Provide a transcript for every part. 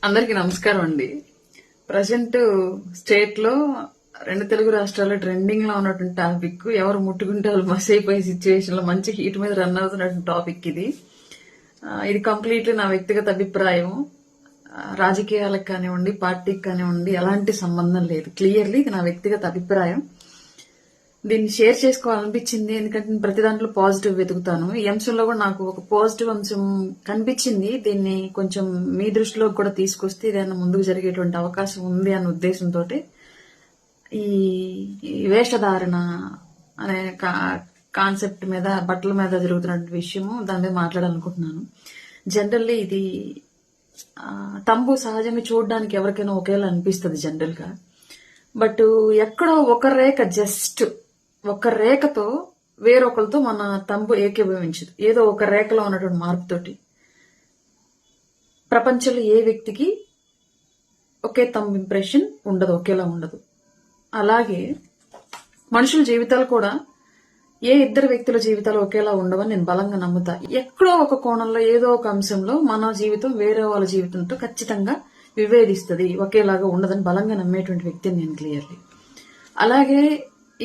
అందరికీ నమస్కారం అండి. ప్రజెంట్ స్టేట్ లో 2 తెలుగు రాష్ట్రాల్లో ట్రెండింగ్ లో ఉన్నటువంటి టాపిక్ ఎవరు ముట్టుకుంటే వాళ్ళు మస్ అయిపోయే సిచ్యువేషన్ లో మంచి హీట్ మీద రన్ అవుతున్నటువంటి టాపిక్ ఇది. ఇది కంప్లీట్లీ నా వ్యక్తిగత అభిప్రాయం. రాజకీయాలకు కానివ్వండి, పార్టీకి కానివ్వండి ఎలాంటి సంబంధం లేదు. క్లియర్లీ ఇది నా వ్యక్తిగత అభిప్రాయం. దీన్ని షేర్ చేసుకోవాలనిపించింది, ఎందుకంటే నేను ప్రతి దాంట్లో పాజిటివ్ వెతుకుతాను. ఈ అంశంలో కూడా నాకు ఒక పాజిటివ్ అంశం కనిపించింది. దీన్ని కొంచెం మీ దృష్టిలోకి కూడా తీసుకొస్తే ఏదైనా ముందుకు జరిగేటువంటి అవకాశం ఉంది అన్న ఉద్దేశంతో ఈ వేషధారణ అనే కాన్సెప్ట్ మీద, బట్టల మీద జరుగుతున్న విషయము దాని మీద మాట్లాడాలనుకుంటున్నాను. జనరల్లీ ఇది తంబు సహజంగా చూడడానికి ఎవరికైనా ఒకేలా అనిపిస్తుంది జనరల్ గా. బట్ ఎక్కడో ఒక రేఖతో వేరొకరితో మన తంబు ఏకీభవించదు. ఏదో ఒక రేఖలో ఉన్నటువంటి మార్పుతోటి ప్రపంచంలో ఏ వ్యక్తికి ఒకే తంబు ఇంప్రెషన్ ఉండదు, ఒకేలా ఉండదు. అలాగే మనుషుల జీవితాలు కూడా ఏ ఇద్దరు వ్యక్తుల జీవితాలు ఒకేలా ఉండవని నేను బలంగా నమ్ముతా. ఎక్కడో ఒక కోణంలో ఏదో ఒక అంశంలో మన జీవితం వేరే వాళ్ళ జీవితంతో ఖచ్చితంగా విభేదిస్తుంది, ఒకేలాగా ఉండదని బలంగా నమ్మేటువంటి వ్యక్తిని నేను క్లియర్లీ. అలాగే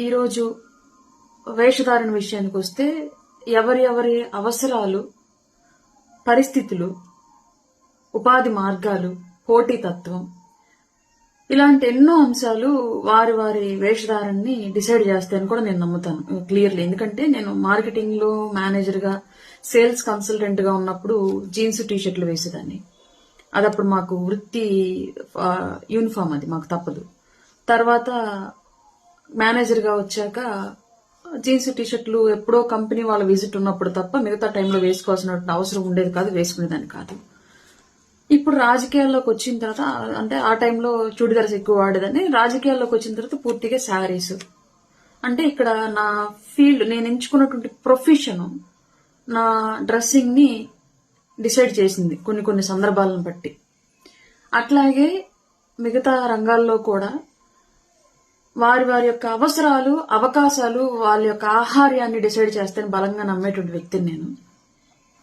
ఈరోజు వేషధారణ విషయానికి వస్తే ఎవరి అవసరాలు, పరిస్థితులు, ఉపాధి మార్గాలు, పోటీతత్వం ఇలాంటి ఎన్నో అంశాలు వారి వేషధారణని డిసైడ్ చేస్తాయని కూడా నేను నమ్ముతాను క్లియర్లీ. ఎందుకంటే నేను మార్కెటింగ్ లో మేనేజర్ గా, సేల్స్ కన్సల్టెంట్ గా ఉన్నప్పుడు జీన్స్ టీషర్ట్లు వేసేదాన్ని. అది అప్పుడు మాకు వృత్తి యూనిఫామ్, అది మాకు తప్పదు. తర్వాత మేనేజర్ గా వచ్చాక జీన్స్ టీషర్ట్లు ఎప్పుడో కంపెనీ వాళ్ళ విజిట్ ఉన్నప్పుడు తప్ప మిగతా టైంలో వేసుకోవాల్సిన అవసరం ఉండేది కాదు, వేసుకునేదాన్ని కాదు. ఇప్పుడు రాజకీయాల్లోకి వచ్చిన తర్వాత, అంటే ఆ టైంలో చుడిదార్స్ ఎక్కువ వాడేదని, రాజకీయాల్లోకి వచ్చిన తర్వాత పూర్తిగా శారీస్. అంటే ఇక్కడ నా ఫీల్డ్, నేను ఎంచుకున్నటువంటి ప్రొఫెషన్ నా డ్రెస్సింగ్ ని డిసైడ్ చేసింది కొన్ని సందర్భాలను బట్టి. అట్లాగే మిగతా రంగాల్లో కూడా వారి యొక్క అవసరాలు, అవకాశాలు, వాళ్ళ యొక్క ఆహార్యాన్ని డిసైడ్ చేస్తానని బలంగా నమ్మేటువంటి వ్యక్తిని నేను.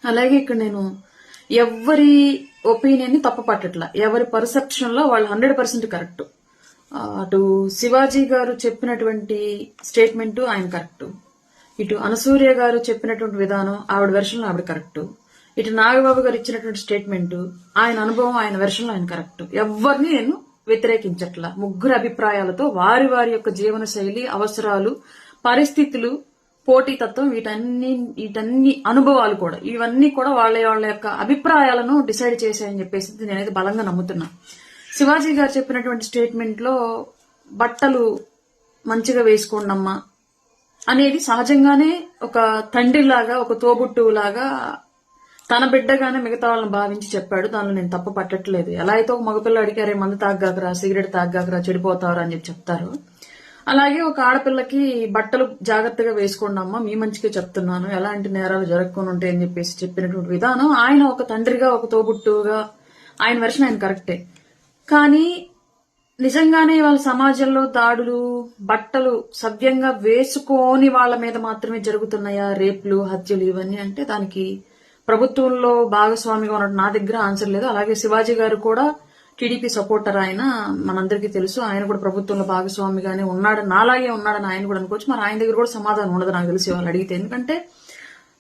అలాగే ఇక్కడ నేను ఎవరి ఒపీనియన్ ని తప్పపట్టట్లా, ఎవరి పర్సెప్షన్ లో వాళ్ళు 100% కరెక్ట్. అటు శివాజీ గారు చెప్పినటువంటి స్టేట్మెంట్ ఆయన కరెక్ట్, ఇటు అనసూయ గారు చెప్పినటువంటి విధానం ఆవిడ వెర్షన్ లో ఆవిడ కరెక్ట్, ఇటు నాగబాబు గారు ఇచ్చినటువంటి స్టేట్మెంట్ ఆయన అనుభవం, ఆయన వెర్షన్ లో ఆయన కరెక్ట్. ఎవరిని నేను వ్యతిరేకించట్లా. ముగ్గురు అభిప్రాయాలతో వారి యొక్క జీవన శైలి, అవసరాలు, పరిస్థితులు, పోటీతత్వం, వీటన్ని అనుభవాలు కూడా, ఇవన్నీ కూడా వాళ్ళ యొక్క అభిప్రాయాలను డిసైడ్ చేశాయని చెప్పేసి నేనైతే బలంగా నమ్ముతున్నా. శివాజీ గారు చెప్పినటువంటి స్టేట్మెంట్ లో బట్టలు మంచిగా వేసుకోండమ్మా అనేది సహజంగానే ఒక తండ్రిలాగా, ఒక తోబుట్టులాగా తన బిడ్డగానే మిగతా వాళ్ళని భావించి చెప్పాడు. దానిలో నేను తప్పు పట్టట్లేదు. ఎలా అయితే ఒక మగపిల్ల అడిగారే మందు తాగ్గాకరా, సిగరెట్ తాగ్గాకరా, చెడిపోతారు అని చెప్తారు, అలాగే ఒక ఆడపిల్లకి బట్టలు జాగ్రత్తగా వేసుకోండి అమ్మా, మీ మంచిగా చెప్తున్నాను, ఎలాంటి నేరాలు జరగకుండా ఉంటాయని చెప్పేసి చెప్పినటువంటి విధానం, ఆయన ఒక తండ్రిగా, ఒక తోబుట్టుగా ఆయన వెర్షన్ ఆయన కరెక్టే. కానీ నిజంగానే వాళ్ళ సమాజంలో దాడులు, బట్టలు సవ్యంగా వేసుకోని వాళ్ళ మీద మాత్రమే జరుగుతున్నాయా రేపులు, హత్యలు, ఇవన్నీ అంటే దానికి ప్రభుత్వంలో భాగస్వామిగా ఉన్నట్టు నా దగ్గర ఆన్సర్ లేదు. అలాగే శివాజీ గారు కూడా టీడీపీ సపోర్టర్, ఆయన మనందరికీ తెలుసు. ఆయన కూడా ప్రభుత్వంలో భాగస్వామిగానే ఉన్నాడు, నాలాగే ఉన్నాడని ఆయన కూడా అనుకోవచ్చు. మరి ఆయన దగ్గర కూడా సమాధానం ఉండదు నాకు తెలిసి వాళ్ళు అడిగితే. ఎందుకంటే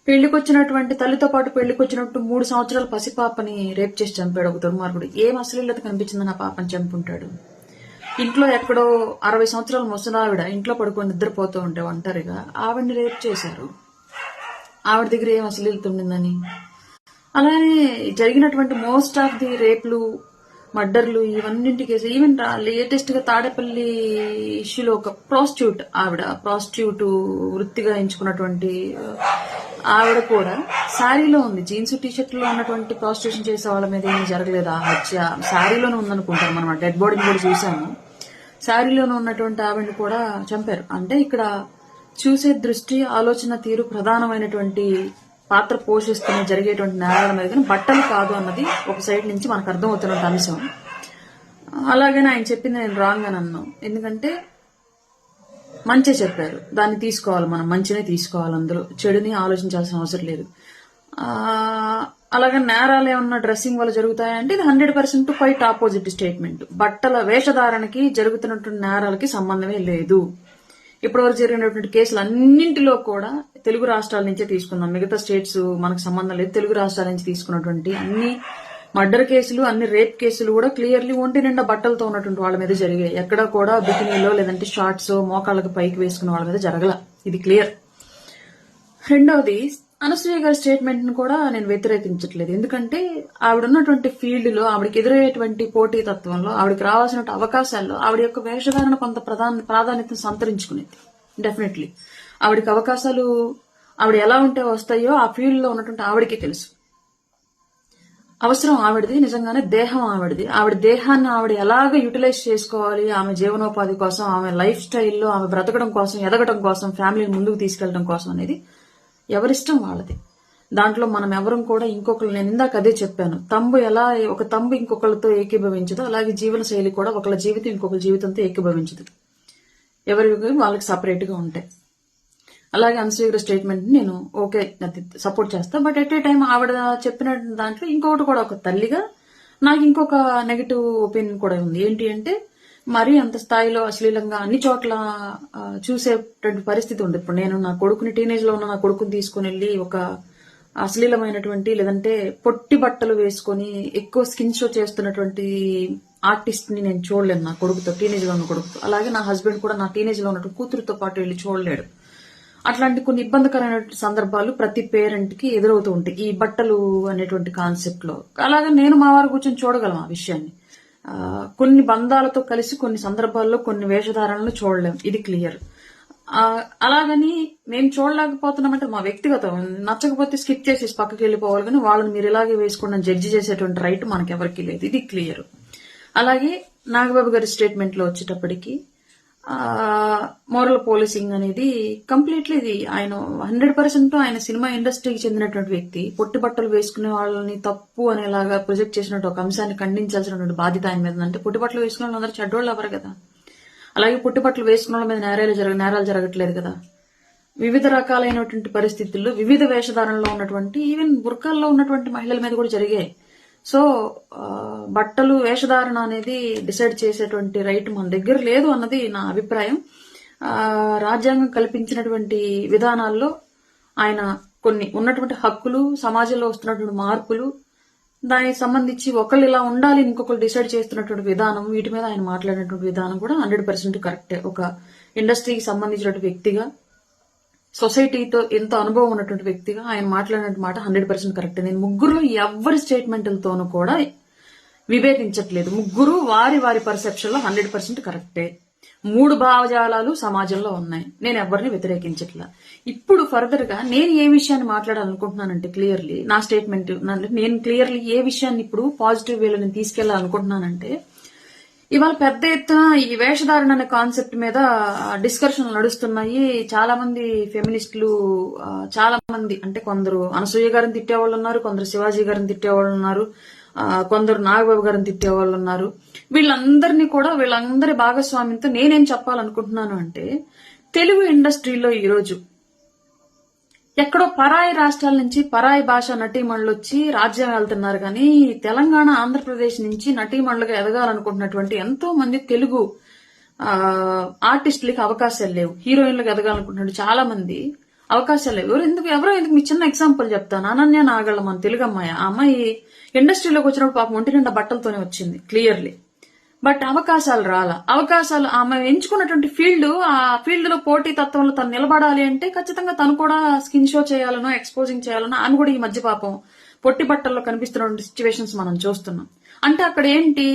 పెళ్లికొచ్చినటువంటి తల్లితో పాటు పెళ్లికొచ్చినట్టు 3 సంవత్సరాల పసిపాపని రేప్ చేసి చంపాడు ఒక దుర్మార్గుడు. ఏం అశ్లీలత కనిపించిందని ఆ పాపని చంపుంటాడు. ఇంట్లో ఎక్కడో 60 సంవత్సరాల ముసలావిడ ఇంట్లో పడుకొని నిద్రపోతూ ఉంటే ఒంటరిగా ఆవిడ్ని రేప్ చేశారు. ఆవిడ దగ్గర ఏం అశ్లీలత ఉండిందని. అలానే జరిగినటువంటి మోస్ట్ ఆఫ్ ది రేప్లు, మర్డర్లు, ఇవన్నింటి కేసు, ఈవెన్ లేటెస్ట్ గా తాడేపల్లి ఇష్యూలో ఒక ప్రాస్టిట్యూట్ వృత్తిగా ఎంచుకున్నటువంటి ఆవిడ కూడా శారీలో ఉంది. జీన్స్ టీషర్ట్లో ఉన్నటువంటి ప్రాస్టిట్యూషన్ చేసే వాళ్ళ మీద ఏమీ జరగలేదు ఆ హత్య. శారీలోనే ఉందనుకుంటాం మనం, డెడ్ బాడీని కూడా చూసాము. శారీలోనే ఉన్నటువంటి ఆవిడని కూడా చంపారు. అంటే ఇక్కడ చూసే దృష్టి, ఆలోచన తీరు ప్రధానమైనటువంటి పాత్ర పోషిస్తున్న జరిగేటువంటి నేరాల మీద, కానీ బట్టలు కాదు అన్నది ఒక సైడ్ నుంచి మనకు అర్థమవుతున్న అంశం. అలాగనే ఆయన చెప్పింది నేను రాంగ్ అని అన్నాం. ఎందుకంటే మంచి చెప్పారు, దాన్ని తీసుకోవాలి, మనం మంచినే తీసుకోవాలి, అందులో చెడుని ఆలోచించాల్సిన అవసరం లేదు. అలాగే నేరాలు ఏమన్నా డ్రెస్సింగ్ వల్ల జరుగుతాయంటే ఇది 100% క్వైట్ ఆపోజిట్ స్టేట్మెంట్. బట్టల వేషధారణకి జరుగుతున్నటువంటి నేరాలకి సంబంధమే లేదు. ఇప్పటివరకు జరిగినటువంటి కేసులు అన్నింటిలో కూడా తెలుగు రాష్ట్రాల నుంచే తీసుకున్నాం. మిగతా స్టేట్స్ మనకు సంబంధం లేదు. తెలుగు రాష్ట్రాల నుంచి తీసుకున్నటువంటి అన్ని మర్డర్ కేసులు, అన్ని రేప్ కేసులు కూడా క్లియర్లీ ఒంటి నిండా బట్టలతో ఉన్నటువంటి వాళ్ళ మీద జరిగాయి. ఎక్కడా కూడా బికినీలో లేదంటే షార్ట్స్ మోకాళ్ళకి పైకి వేసుకున్న వాళ్ళ మీద జరగల. ఇది క్లియర్. రెండవది, అనసూయ గారి స్టేట్మెంట్ ను కూడా నేను వ్యతిరేకించట్లేదు. ఎందుకంటే ఆవిడ ఉన్నటువంటి ఫీల్డ్ లో, ఆవిడకి ఎదురయ్యేటువంటి పోటీ తత్వంలో, ఆవిడకి రావాల్సిన అవకాశాల్లో ఆవిడ యొక్క వేషధారణ కొంత ప్రాధాన్యతను సంతరించుకునేది. డెఫినెట్లీ ఆవిడకి అవకాశాలు ఆవిడ ఎలా ఉంటే వస్తాయో ఆ ఫీల్డ్ లో ఉన్నటువంటి ఆవిడకి తెలుసు. అవసరం ఆవిడది, నిజంగానే దేహం ఆవిడది. ఆవిడ దేహాన్ని ఆవిడ ఎలాగ యూటిలైజ్ చేసుకోవాలి, ఆమె జీవనోపాధి కోసం, ఆమె లైఫ్ స్టైల్లో ఆమె బ్రతకడం కోసం, ఎదగడం కోసం, ఫ్యామిలీని ముందుకు తీసుకెళ్లడం కోసం అనేది ఎవరిష్టం వాళ్ళది. దాంట్లో మనం ఎవరం కూడా ఇంకొకరు, నేను ఇందాక అదే చెప్పాను, ఒక తంబు ఇంకొకరితో ఏకీభవించదు, అలాగే జీవన శైలి కూడా ఒకళ్ళ జీవితం ఇంకొకరి జీవితంతో ఏకీభవించదు. ఎవరికి వాళ్ళకి సపరేట్ గా ఉంటాయి. అలాగే అనసూయ స్టేట్మెంట్ నేను ఓకే సపోర్ట్ చేస్తా. బట్ ఎట్ ఏ టైం ఆవిడ చెప్పిన దాంట్లో ఇంకొకటి కూడా, ఒక తల్లిగా నాకు ఇంకొక నెగటివ్ ఒపీనియన్ కూడా ఉంది. ఏంటి అంటే, మరీ అంత స్థాయిలో అశ్లీలంగా అన్ని చోట్ల చూసేటువంటి పరిస్థితి ఉంది. ఇప్పుడు నేను నా కొడుకుని, టీనేజ్ లో ఉన్న నా కొడుకుని తీసుకుని వెళ్ళి ఒక అశ్లీలమైనటువంటి లేదంటే పొట్టి బట్టలు వేసుకొని ఎక్కువ స్కిన్ షో చేస్తున్నటువంటి ఆర్టిస్ట్ ని నేను చూడలేను నా కొడుకుతో, టీనేజ్ లో ఉన్న కొడుకుతో. అలాగే నా హస్బెండ్ కూడా నా టీనేజ్ లో ఉన్నటువంటి కూతురుతో పాటు వెళ్ళి చూడలేడు. అట్లాంటి కొన్ని ఇబ్బందికరమైన సందర్భాలు ప్రతి పేరెంట్ కి ఎదురవుతూ ఉంటాయి ఈ బట్టలు అనేటువంటి కాన్సెప్ట్ లో. అలాగే నేను మా వారు కూర్చొని చూడగలం ఆ విషయాన్ని. కొన్ని బంధాలతో కలిసి కొన్ని సందర్భాల్లో కొన్ని వేషధారణలు చూడలేం, ఇది క్లియర్. అలాగని మేము చూడలేకపోతున్నామంటే మా వ్యక్తిగతం, నచ్చకపోతే స్కిప్ చేసి పక్కకి వెళ్ళిపోవాలి, కానీ వాళ్ళని మీరు ఇలాగే వేసుకోండి జడ్జి చేసేటువంటి రైట్ మనకెవరికి లేదు, ఇది క్లియర్. అలాగే నాగబాబు గారి స్టేట్మెంట్ లో వచ్చేటప్పటికి మోరల్ పోలీసింగ్ అనేది కంప్లీట్లీ ఇది ఆయన 100% ఆయన సినిమా ఇండస్ట్రీకి చెందినటువంటి వ్యక్తి. పొట్టి బట్టలు వేసుకునే వాళ్ళని తప్పు అనేలాగా ప్రొజెక్ట్ చేసినట్టు ఒక అంశాన్ని ఖండించాల్సినటువంటి బాధ్యత ఆయన మీద. అంటే పొట్టి బట్టలు వేసుకునే వాళ్ళందరూ చెడ్డోళ్ళు ఎవరు కదా. అలాగే పొట్టి బట్టలు వేసుకున్న వాళ్ళ మీద నేరాలు జరగట్లేదు కదా. వివిధ రకాలైనటువంటి పరిస్థితుల్లో వివిధ వేషధారణలో ఉన్నటువంటి, ఈవెన్ బుర్కాల్లో ఉన్నటువంటి మహిళల మీద కూడా జరిగాయి. సో బట్టలు వేషధారణ అనేది డిసైడ్ చేసేటువంటి రైట్ మన దగ్గర లేదు అన్నది నా అభిప్రాయం. రాజ్యాంగం కల్పించినటువంటి విధానాల్లో ఆయన కొన్ని ఉన్నటువంటి హక్కులు, సమాజంలో వస్తున్నటువంటి మార్పులు, దానికి సంబంధించి ఒకళ్ళు ఇలా ఉండాలి ఇంకొకరు డిసైడ్ చేస్తున్నటువంటి విధానం, వీటి మీద ఆయన మాట్లాడినటువంటి విధానం కూడా 100% కరెక్టే. ఒక ఇండస్ట్రీకి సంబంధించినటువంటి వ్యక్తిగా, సొసైటీతో ఎంతో అనుభవం ఉన్నటువంటి వ్యక్తిగా ఆయన మాట్లాడిన మాట 100% కరెక్ట్. నేను ముగ్గురులో ఎవరి స్టేట్మెంట్లతోనూ కూడా విభేదించట్లేదు. ముగ్గురు వారి వారి పర్సెప్షన్ లో 100% కరెక్టే. 3 భావజాలాలు సమాజంలో ఉన్నాయి, నేను ఎవరిని వ్యతిరేకించట్లా. ఇప్పుడు ఫర్దర్ గా నేను ఏ విషయాన్ని మాట్లాడాలనుకుంటున్నానంటే, క్లియర్లీ నా స్టేట్మెంట్, నేను క్లియర్లీ ఏ విషయాన్ని ఇప్పుడు పాజిటివ్ వేలో నేను తీసుకెళ్లాలనుకుంటున్నానంటే, ఇవాళ పెద్ద ఎత్తున ఈ వేషధారణ అనే కాన్సెప్ట్ మీద డిస్కషన్లు నడుస్తున్నాయి. చాలా మంది ఫెమినిస్టులు, చాలా మంది అంటే కొందరు అనసూయ గారిని తిట్టేవాళ్ళు ఉన్నారు, కొందరు శివాజీ గారిని తిట్టేవాళ్ళు ఉన్నారు, కొందరు నాగబాబు గారిని తిట్టేవాళ్ళు ఉన్నారు. వీళ్ళందరి భాగస్వామ్యంతో నేనేం చెప్పాలనుకుంటున్నాను అంటే, తెలుగు ఇండస్ట్రీలో ఈరోజు ఎక్కడో పరాయి రాష్ట్రాల నుంచి పరాయి భాష నటీమణులు వచ్చి రాజ్యం వెళ్తున్నారు, కానీ తెలంగాణ, ఆంధ్రప్రదేశ్ నుంచి నటీమణులుగా ఎదగాలనుకుంటున్నటువంటి ఎంతో మంది తెలుగు ఆర్టిస్టులకి అవకాశాలు లేవు. హీరోయిన్లకు ఎదగాలనుకుంటున్నట్టు చాలా మంది అవకాశాలు లేవు. ఎవరో ఎందుకు మీ చిన్న ఎగ్జాంపుల్ చెప్తాను. అనన్య నాగళ్ళ, మన తెలుగు అమ్మాయి. ఆ అమ్మాయి ఇండస్ట్రీలోకి వచ్చినప్పుడు పాపం ఒంటి నిండా బట్టలతోనే వచ్చింది క్లియర్లీ. బట్ అవకాశాలు ఆమె ఎంచుకున్నటువంటి ఫీల్డ్, ఆ ఫీల్డ్ లో పోటీ తత్వంలో తను నిలబడాలి అంటే ఖచ్చితంగా తను కూడా స్కిన్ షో చేయాలనో, ఎక్స్పోజింగ్ చేయాలనో. ఆమె కూడా ఈ మధ్య పాపం పొట్టి బట్టల్లో కనిపిస్తున్న సిచ్యువేషన్స్ మనం చూస్తున్నాం. అంటే అక్కడ ఏంటి,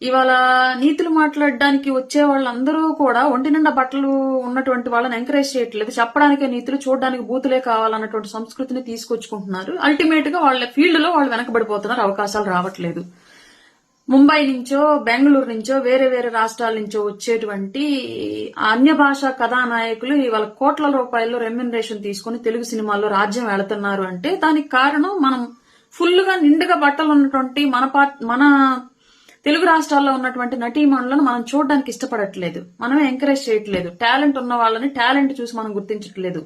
ఇవాళ నీతులు మాట్లాడడానికి వచ్చే వాళ్ళందరూ కూడా ఒంటి నిండా బట్టలు ఉన్నటువంటి వాళ్ళని ఎంకరేజ్ చేయట్లేదు. చెప్పడానికే నీతులు, చూడడానికి బూతులే కావాలన్నటువంటి సంస్కృతిని తీసుకొచ్చుకుంటున్నారు. అల్టిమేట్ గా వాళ్ళ ఫీల్డ్ లో వాళ్ళు వెనకబడిపోతున్నారు, అవకాశాలు రావట్లేదు. ముంబై నుంచో, బెంగళూరు నుంచో, వేరే వేరే రాష్ట్రాల నుంచో వచ్చేటువంటి అన్య భాషా కథానాయకులు ఇవాళ కోట్ల రూపాయల్లో రెమ్యునరేషన్ తీసుకుని తెలుగు సినిమాల్లో రాజ్యం వెళుతున్నారు అంటే దానికి కారణం మనం ఫుల్ గా నిండుగా బట్టలు ఉన్నటువంటి మన తెలుగు రాష్ట్రాల్లో ఉన్నటువంటి నటీమణులను మనం చూడడానికి ఇష్టపడట్లేదు, మనమే ఎంకరేజ్ చేయట్లేదు. టాలెంట్ ఉన్న వాళ్ళని టాలెంట్ చూసి మనం గుర్తించట్లేదు.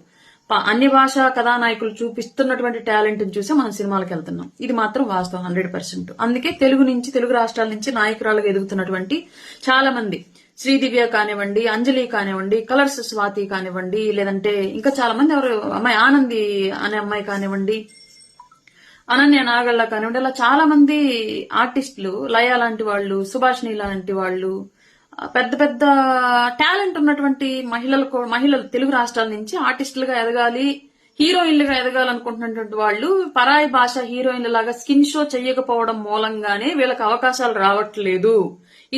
అన్ని భాషా కథానాయకులు చూపిస్తున్నటువంటి టాలెంట్ చూసి మనం సినిమాలకు వెళ్తున్నాం. ఇది మాత్రం వాస్తవం 100%. అందుకే తెలుగు రాష్ట్రాల నుంచి నాయకురాలుగా ఎదుగుతున్నటువంటి చాలా మంది, శ్రీదివ్య కానివ్వండి, అంజలి కానివ్వండి, కలర్స్ స్వాతి కానివ్వండి, లేదంటే ఇంకా చాలా మంది ఎవరు అమ్మాయి ఆనంది అనే అమ్మాయి కానివ్వండి, అనన్య నాగళ్ళ కానివ్వండి, ఇలా చాలా మంది ఆర్టిస్టులు, లయ లాంటి వాళ్ళు, సుభాష్ని లాంటి వాళ్ళు, పెద్ద పెద్ద టాలెంట్ ఉన్నటువంటి మహిళలు తెలుగు రాష్ట్రాల నుంచి ఆర్టిస్టులుగా ఎదగాలి, హీరోయిన్లుగా ఎదగాలనుకుంటున్నటువంటి వాళ్ళు పరాయి భాష హీరోయిన్ల లాగా స్కిన్ షో చెయ్యకపోవడం మూలంగానే వీళ్ళకి అవకాశాలు రావట్లేదు.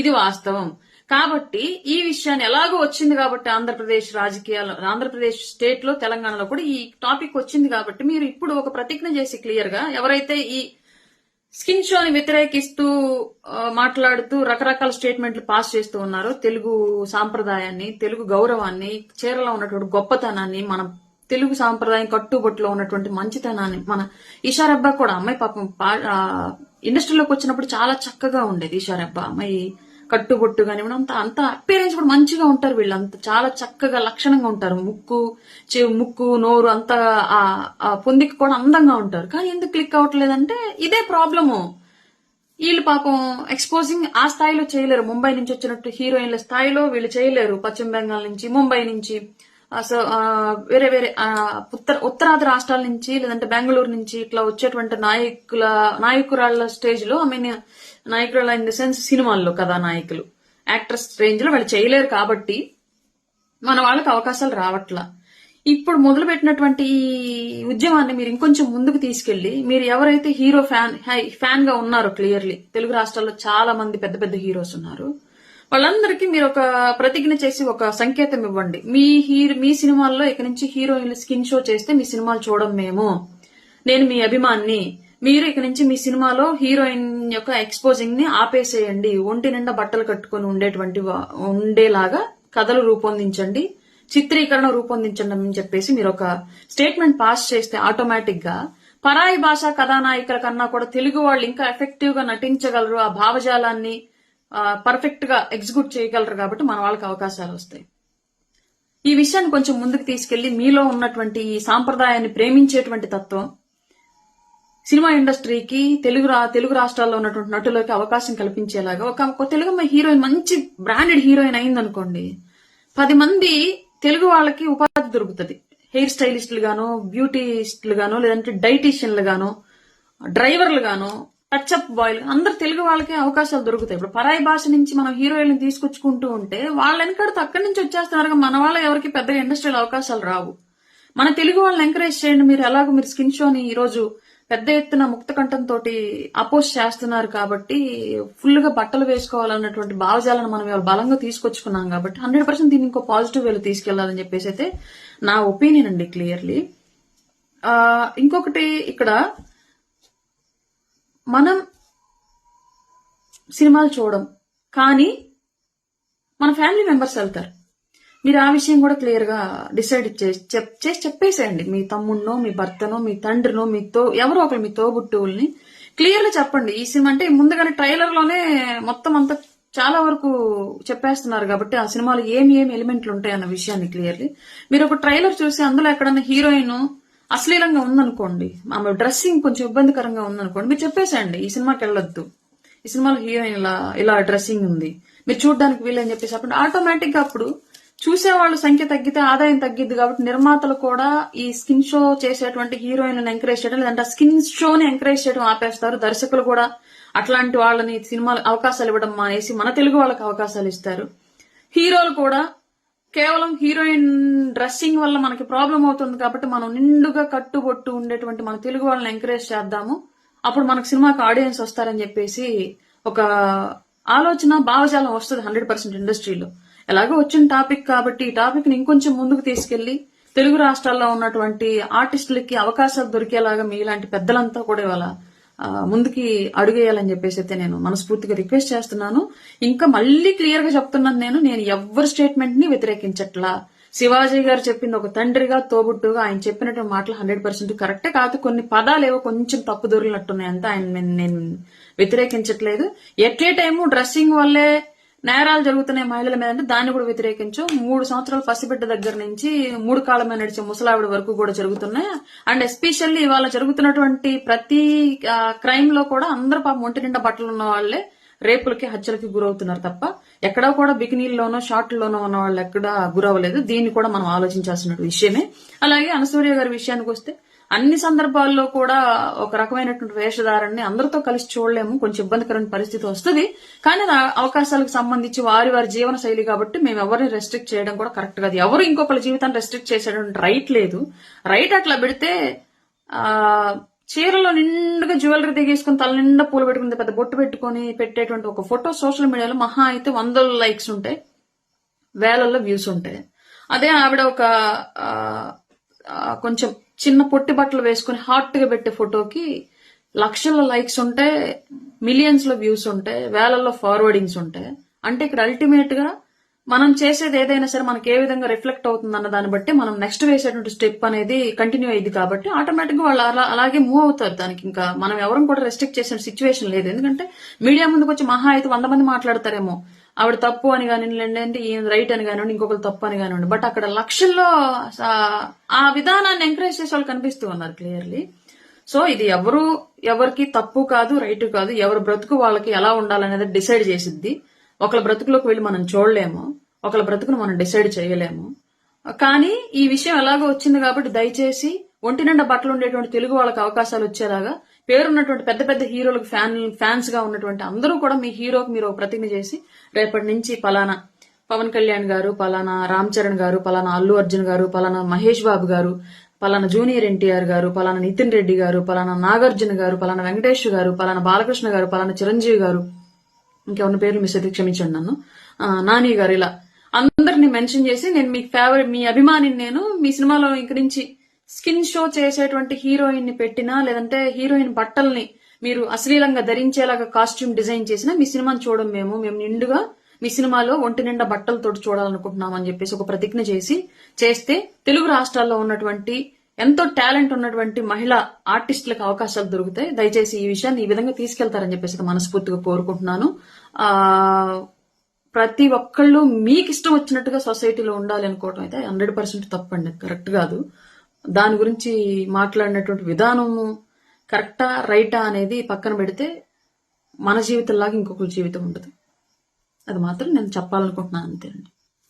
ఇది వాస్తవం. కాబట్టి ఈ విషయాన్ని ఎలాగో వచ్చింది కాబట్టి ఆంధ్రప్రదేశ్ స్టేట్ లో, తెలంగాణలో కూడా ఈ టాపిక్ వచ్చింది కాబట్టి మీరు ఇప్పుడు ఒక ప్రతిజ్ఞ చేసి క్లియర్ గా ఎవరైతే ఈ స్కిన్ షోని వ్యతిరేకిస్తూ మాట్లాడుతూ రకరకాల స్టేట్మెంట్లు పాస్ చేస్తూ ఉన్నారో, తెలుగు సాంప్రదాయాన్ని, తెలుగు గౌరవాన్ని, చీరలో ఉన్నటువంటి గొప్పతనాన్ని, మన తెలుగు సాంప్రదాయం కట్టుబొట్టులో ఉన్నటువంటి మంచితనాన్ని, మన ఈషారబ్బా కూడా అమ్మాయి పాపం ఇండస్ట్రీలోకి వచ్చినప్పుడు చాలా చక్కగా ఉండేది. ఈషారబ్బా అమ్మాయి కట్టుబొట్టు కానివ్వండి, అంత అపీరెన్స్ కూడా మంచిగా ఉంటారు. వీళ్ళంతా చాలా చక్కగా లక్షణంగా ఉంటారు. ముక్కు నోరు అంతా పొందికి కూడా అందంగా ఉంటారు. కానీ ఎందుకు క్లిక్ అవ్వట్లేదంటే ఇదే ప్రాబ్లము. వీళ్ళు పాపం ఎక్స్పోజింగ్ ఆ స్థాయిలో చేయలేరు. ముంబై నుంచి వచ్చినట్టు హీరోయిన్ల స్థాయిలో వీళ్ళు చేయలేరు. పశ్చిమ బెంగాల్ నుంచి, ముంబై నుంచి, వేరే వేరే ఉత్తరాది రాష్ట్రాల నుంచి, లేదంటే బెంగళూరు నుంచి ఇట్లా వచ్చేటువంటి నాయకురాళ్ల స్టేజ్ లో, నాయకురాల ఇన్ ద సెన్స్ సినిమాల్లో కథానాయకులు, యాక్ట్రెస్ రేంజ్ లో వాళ్ళు చేయలేరు. కాబట్టి మన వాళ్ళకి అవకాశాలు రావట్లా. ఇప్పుడు మొదలు పెట్టినటువంటి ఈ ఉద్యమాన్ని మీరు ఇంకొంచెం ముందుకు తీసుకెళ్లి, మీరు ఎవరైతే హీరో ఫ్యాన్ గా ఉన్నారో, క్లియర్లీ తెలుగు రాష్ట్రాల్లో చాలా మంది పెద్ద పెద్ద హీరోస్ ఉన్నారు, వాళ్ళందరికీ మీరు ఒక ప్రతిజ్ఞ చేసి ఒక సంకేతం ఇవ్వండి. మీ సినిమాల్లో ఇక నుంచి హీరోయిన్లు స్కిన్ షో చేస్తే మీ సినిమాలు చూడం మేము, నేను మీ అభిమాన్ని, మీరు ఇక నుంచి మీ సినిమాలో హీరోయిన్ యొక్క ఎక్స్పోజింగ్ ని ఆపేసేయండి, ఒంటి నిండా బట్టలు కట్టుకుని ఉండేలాగా కథలు రూపొందించండి, చిత్రీకరణ రూపొందించండి అని చెప్పేసి మీరు ఒక స్టేట్మెంట్ పాస్ చేస్తే ఆటోమేటిక్ గా పరాయి భాషా కథానాయికల కన్నా కూడా తెలుగు వాళ్ళు ఇంకా ఎఫెక్టివ్ గా నటించగలరు, ఆ భావజాలాన్ని పర్ఫెక్ట్ గా ఎగ్జిక్యూట్ చేయగలరు. కాబట్టి మన వాళ్ళకి అవకాశాలు వస్తాయి. ఈ విషయాన్ని కొంచెం ముందుకు తీసుకెళ్లి మీలో ఉన్నటువంటి ఈ సాంప్రదాయాన్ని ప్రేమించేటువంటి తత్వం సినిమా ఇండస్ట్రీకి, తెలుగు రాష్ట్రాల్లో ఉన్నటువంటి నటులకి అవకాశం కల్పించేలాగా ఒక తెలుగు అమ్మాయి హీరోయిన్ మంచి బ్రాండెడ్ హీరోయిన్ అయిందనుకోండి, 10 మంది తెలుగు వాళ్ళకి ఉపాధి దొరుకుతుంది. హెయిర్ స్టైలిస్టులు గానో, బ్యూటీస్టులు గానో, లేదంటే డైటీషియన్లు గానో, డ్రైవర్లు గానో, టచ్అప్ బాయ్లు, అందరు తెలుగు వాళ్ళకి అవకాశాలు దొరుకుతాయి. ఇప్పుడు పరాయి భాష నుంచి మనం హీరోయిన్ తీసుకొచ్చుకుంటూ ఉంటే వాళ్ళ వెనకడితే అక్కడి నుంచి వచ్చేస్తున్నారు. మన వాళ్ళ ఎవరికి పెద్దగా ఇండస్ట్రీలో అవకాశాలు రావు. మన తెలుగు వాళ్ళని ఎంకరేజ్ చేయండి. మీరు స్కిన్ షోని ఈ రోజు పెద్ద ఎత్తున ముక్త కంఠంతో అపోజ్ చేస్తున్నారు కాబట్టి, ఫుల్ గా బట్టలు వేసుకోవాలన్నటువంటి భావజాలను మనం బలంగా తీసుకొచ్చుకున్నాం కాబట్టి 100% దీన్ని ఇంకో పాజిటివ్ వేలో తీసుకెళ్లాలని చెప్పేసి అయితే నా ఒపీనియన్ అండి, క్లియర్లీ. ఇంకొకటి, ఇక్కడ మనం సినిమాలు చూడం కానీ మన ఫ్యామిలీ మెంబర్స్ వెళ్తారు. మీరు ఆ విషయం కూడా క్లియర్ గా డిసైడ్ చేసి చెప్పేసేయండి. మీ తమ్ముడినో, మీ భర్తనో, మీ తండ్రినో, ఎవరో ఒకరు మీ తోబుట్టువుల్ని క్లియర్ గా చెప్పండి. ఈ సినిమా అంటే ముందుగానే ట్రైలర్ లోనే మొత్తం అంతా చాలా వరకు చెప్పేస్తున్నారు కాబట్టి ఆ సినిమాలో ఏమి ఎలిమెంట్లు ఉంటాయి అన్న విషయాన్ని క్లియర్లీ మీరు ఒక ట్రైలర్ చూసి అందులో ఎక్కడన్నా హీరోయిన్ అశ్లీలంగా ఉందనుకోండి, ఆమె డ్రెస్సింగ్ కొంచెం ఇబ్బందికరంగా ఉందనుకోండి, మీరు చెప్పేసేయండి ఈ సినిమాకి వెళ్ళొద్దు, ఈ సినిమాలో హీరోయిన్ ఇలా డ్రెస్సింగ్ ఉంది, మీరు చూడడానికి వీలని చెప్పేసి అప్పుడు ఆటోమేటిక్ గా అప్పుడు చూసేవాళ్ళు సంఖ్య తగ్గితే ఆదాయం తగ్గిద్ది. కాబట్టి నిర్మాతలు కూడా ఈ స్కిన్ షో చేసేటువంటి హీరోయిన్లను ఎంకరేజ్ చేయడం, లేదంటే ఆ స్కిన్ షోని ఎంకరేజ్ చేయడం ఆపేస్తారు. దర్శకులు కూడా అట్లాంటి వాళ్ళని సినిమాలు అవకాశాలు ఇవ్వడం మానేసి మన తెలుగు వాళ్ళకి అవకాశాలు ఇస్తారు. హీరోలు కూడా కేవలం హీరోయిన్ డ్రెస్సింగ్ వల్ల మనకి ప్రాబ్లం అవుతుంది కాబట్టి మనం నిండుగా కట్టుబొట్టు ఉండేటువంటి మన తెలుగు వాళ్ళని ఎంకరేజ్ చేద్దాము, అప్పుడు మనకు సినిమాకి ఆడియన్స్ వస్తారని చెప్పేసి ఒక ఆలోచన, భావజాలం వస్తుంది 100% ఇండస్ట్రీలో. ఎలాగో వచ్చిన టాపిక్ కాబట్టి ఈ టాపిక్ ని ఇంకొంచెం ముందుకు తీసుకెళ్లి తెలుగు రాష్ట్రాల్లో ఉన్నటువంటి ఆర్టిస్టులకి అవకాశాలు దొరికేలాగా మీలాంటి పెద్దలంతా కూడా ఇవాళ ముందుకి అడుగేయాలని చెప్పేసి అయితే నేను మనస్ఫూర్తిగా రిక్వెస్ట్ చేస్తున్నాను. ఇంకా మళ్ళీ క్లియర్ గా చెప్తున్నాను, నేను ఎవరి స్టేట్మెంట్ ని వ్యతిరేకించట్లా. శివాజీ గారు చెప్పింది ఒక తండ్రిగా, తోబుట్టుగా ఆయన చెప్పినటువంటి మాటలు 100% కరెక్టే. కాదు కొన్ని పదాలేవో కొంచెం తప్పు దొరికినట్టున్నాయి అంతా, ఆయన నేను వ్యతిరేకించట్లేదు. ఎట్ ఏ టైము డ్రెస్సింగ్ వల్లే నేరాలు జరుగుతున్నాయి మహిళల మీద అంటే దాన్ని కూడా వ్యతిరేకించు. 3 సంవత్సరాల పసిబిడ్డ దగ్గర నుంచి 3 కాళ్ళ మీద నడిచే ముసలావిడ వరకు కూడా జరుగుతున్నాయి. అండ్ ఎస్పెషల్లీ ఇవాళ జరుగుతున్నటువంటి ప్రతి క్రైమ్ లో కూడా అందరూ పాపం ఒంటి నిండా బట్టలు ఉన్న వాళ్లే రేపులకి హత్యలకి గురవుతున్నారు తప్ప ఎక్కడా కూడా బికినీల్లోనో షార్ట్లోనో ఉన్న వాళ్ళు ఎక్కడా గురవలేదు. దీన్ని కూడా మనం ఆలోచించాల్సిన విషయమే. అలాగే అనసూయ గారి విషయానికి వస్తే అన్ని సందర్భాల్లో కూడా ఒక రకమైనటువంటి వేషధారాన్ని అందరితో కలిసి చూడలేము, కొంచెం ఇబ్బందికరమైన పరిస్థితి వస్తుంది. కానీ అవకాశాలకు సంబంధించి వారి వారి జీవన శైలి కాబట్టి మేము ఎవరిని రెస్ట్రిక్ట్ చేయడం కూడా కరెక్ట్ కాదు. ఎవరు ఇంకొకరి జీవితాన్ని రెస్ట్రిక్ట్ చేసేటువంటి రైట్ లేదు. రైట్ అట్లా పెడితే చీరలో నిండుగా జ్యువెలరీ దిగేసుకుని తల నిండా పూలు పెట్టుకుని పెద్ద బొట్టు పెట్టుకుని పెట్టేటువంటి ఒక ఫోటో సోషల్ మీడియాలో మహా అయితే 100 లైక్స్ ఉంటాయి, వేలల్లో వ్యూస్ ఉంటాయి. అదే ఆవిడ ఒక కొంచెం చిన్న పొట్టి బట్టలు వేసుకుని హాట్ గా పెట్టే ఫోటోకి లక్షల లైక్స్ ఉంటాయి, మిలియన్స్ లో వ్యూస్ ఉంటాయి, వేలల్లో ఫార్వర్డింగ్స్ ఉంటాయి. అంటే ఇక్కడ అల్టిమేట్ గా మనం చేసేది ఏదైనా సరే మనకి ఏ విధంగా రిఫ్లెక్ట్ అవుతుంది అన్న దాన్ని బట్టి మనం నెక్స్ట్ వేసేటువంటి స్టెప్ అనేది కంటిన్యూ అయ్యింది కాబట్టి ఆటోమేటిక్ గా వాళ్ళు అలాగే మూవ్ అవుతారు. దానికి ఇంకా మనం ఎవరం కూడా రెస్ట్రిక్ట్ చేసిన సిచ్యువేషన్ లేదు. ఎందుకంటే మీడియా ముందుకు వచ్చి మహా అయితే 100 మంది మాట్లాడతారేమో ఆవిడ తప్పు అని కానివ్వండి, ఈయన రైట్ అని కానివ్వండి, ఇంకొకరు తప్పు అని కానివ్వండి. బట్ అక్కడ లక్షల్లో ఆ విధానాన్ని ఎంకరేజ్ చేసే వాళ్ళు కనిపిస్తూ ఉన్నారు క్లియర్లీ. సో ఇది ఎవరికి తప్పు కాదు, రైట్ కాదు, ఎవరి బ్రతుకు వాళ్ళకి ఎలా ఉండాలనేది డిసైడ్ చేసిద్ది. ఒకళ్ళ బ్రతుకులోకి వెళ్ళి మనం చూడలేము, ఒకళ్ళ బ్రతుకును మనం డిసైడ్ చేయలేము. కానీ ఈ విషయం ఎలాగో వచ్చింది కాబట్టి దయచేసి ఒంటి నిండా బట్టలు ఉండేటువంటి తెలుగు వాళ్ళకి అవకాశాలు వచ్చేలాగా పేరున్నటువంటి పెద్ద పెద్ద హీరోలకు ఫ్యాన్స్ గా ఉన్నటువంటి అందరూ కూడా మీ హీరోకి మీరు ప్రతిజ్ఞ చేసి రేపటి నుంచి పలానా పవన్ కళ్యాణ్ గారు, పలానా రామ్ చరణ్ గారు, పలానా అల్లు అర్జున్ గారు, పలానా మహేష్ బాబు గారు, పలానా జూనియర్ ఎన్టీఆర్ గారు, పలానా నితిన్ రెడ్డి గారు, పలానా నాగార్జున గారు, పలానా వెంకటేష్ గారు, పలానా బాలకృష్ణ గారు, పలానా చిరంజీవి గారు, ఇంకెవరి పేర్లు మిస్ అయితే క్షమించండి నన్ను, నాని గారు, ఇలా అందరిని మెన్షన్ చేసి నేను మీ ఫేవరెట్ మీ అభిమానిని, నేను మీ సినిమాలో ఇంక నుంచి స్కిన్ షో చేసేటువంటి హీరోయిన్ ని పెట్టినా లేదంటే హీరోయిన్ బట్టల్ని మీరు అశ్లీలంగా ధరించేలాగా కాస్ట్యూమ్ డిజైన్ చేసినా మీ సినిమాని చూడడం మేము నిండుగా మీ సినిమాలో ఒంటి నిండా బట్టలతో చూడాలనుకుంటున్నాం అని చెప్పేసి ఒక ప్రతిజ్ఞ చేస్తే తెలుగు రాష్ట్రాల్లో ఉన్నటువంటి ఎంతో టాలెంట్ ఉన్నటువంటి మహిళా ఆర్టిస్టులకు అవకాశాలు దొరుకుతాయి. దయచేసి ఈ విషయాన్ని ఈ విధంగా తీసుకెళ్తారని చెప్పేసి మనస్ఫూర్తిగా కోరుకుంటున్నాను. ప్రతి ఒక్కళ్ళు మీకు ఇష్టం వచ్చినట్టుగా సొసైటీలో ఉండాలి అనుకోవటం అయితే 100% తప్పండి, కరెక్ట్ కాదు. దాని గురించి మాట్లాడినటువంటి విధానము కరెక్టా రైటా అనేది పక్కన పెడితే మన జీవితంలాగా ఇంకొకరి జీవితం ఉండదు. అది మాత్రం నేను చెప్పాలనుకుంటున్నాను, అంతేనండి.